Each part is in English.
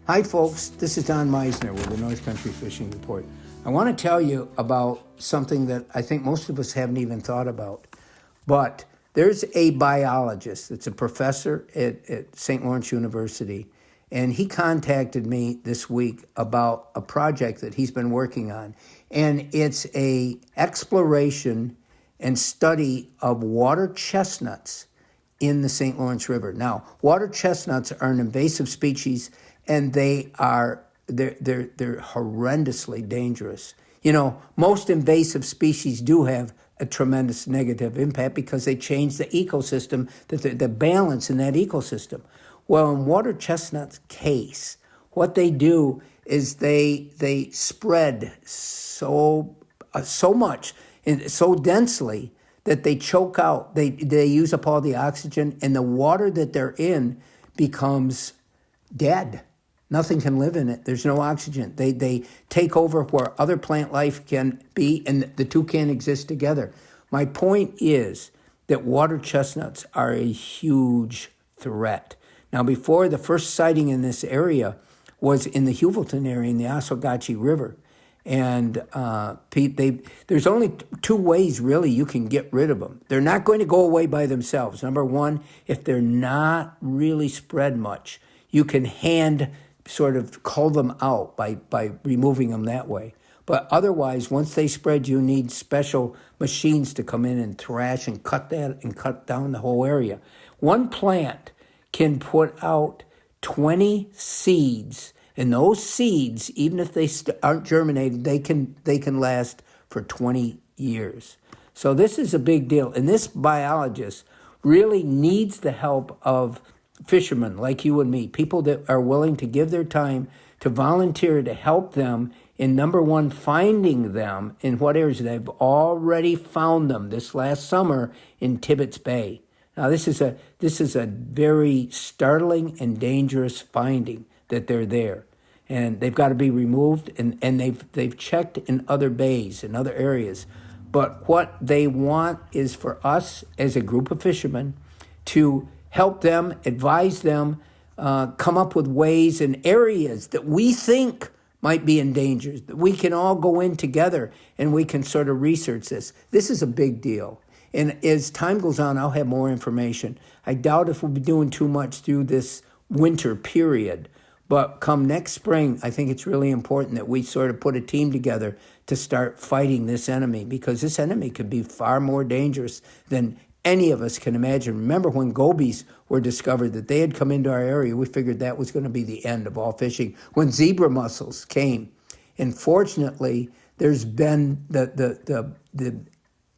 Hi folks, this is Don Meissner with the North Country Fishing Report. I want to tell you about something that I think most of us haven't even thought about. But there's a biologist that's a professor at St. Lawrence University, and he contacted me this week about a project that he's been working on. And it's a exploration and study of water chestnuts in the St. Lawrence River. Now, water chestnuts are an invasive species, and they're horrendously dangerous. You know, most invasive species do have a tremendous negative impact because they change the ecosystem, the balance in that ecosystem. Well, in water chestnut's case, what they do is they spread so much and so densely that they choke out. They use up all the oxygen, and the water that they're in becomes dead. Nothing can live in it. There's no oxygen. They take over where other plant life can be, and the two can't exist together. My point is that water chestnuts are a huge threat. Now, before, the first sighting in this area was in the Huvilton area in the Oswegatchie River. And there's only two ways, really, you can get rid of them. They're not going to go away by themselves. Number one, if they're not really spread much, you can sort of cull them out by removing them that way. But otherwise, once they spread, you need special machines to come in and thrash and cut down the whole area. One plant can put out 20 seeds, and those seeds, even if they aren't germinated, they can last for 20 years. So this is a big deal, and this biologist really needs the help of fishermen like you and me, people that are willing to give their time to volunteer to help them in, number one, finding them in what areas. They've already found them this last summer in Tibbetts Bay. Now, this is a very startling and dangerous finding that they're there, and they've got to be removed. And they've checked in other bays and other areas, but what they want is for us as a group of fishermen to help them, advise them, come up with ways and areas that we think might be endangered, that we can all go in together and we can sort of research this. This is a big deal. And as time goes on, I'll have more information. I doubt if we'll be doing too much through this winter period. But come next spring, I think it's really important that we sort of put a team together to start fighting this enemy, because this enemy could be far more dangerous than any of us can imagine. Remember when gobies were discovered, that they had come into our area, we figured that was going to be the end of all fishing. When zebra mussels came, and fortunately, there's been the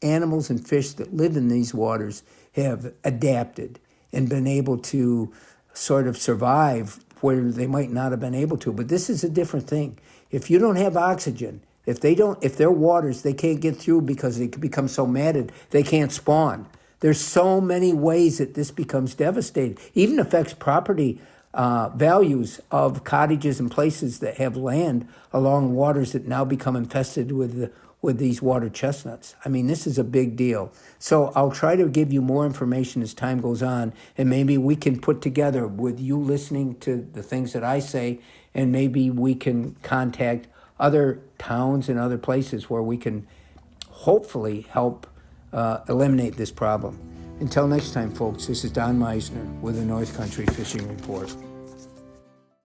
animals and fish that live in these waters have adapted and been able to sort of survive where they might not have been able to. But this is a different thing. If you don't have oxygen, if their waters, they can't get through because they become so matted, they can't spawn. There's so many ways that this becomes devastating. Even affects property values of cottages and places that have land along waters that now become infested with these water chestnuts. I mean, this is a big deal. So I'll try to give you more information as time goes on, and maybe we can put together with you listening to the things that I say, and maybe we can contact other towns and other places where we can hopefully help eliminate this problem. Until next time, folks, this is Don Meissner with the North Country Fishing Report.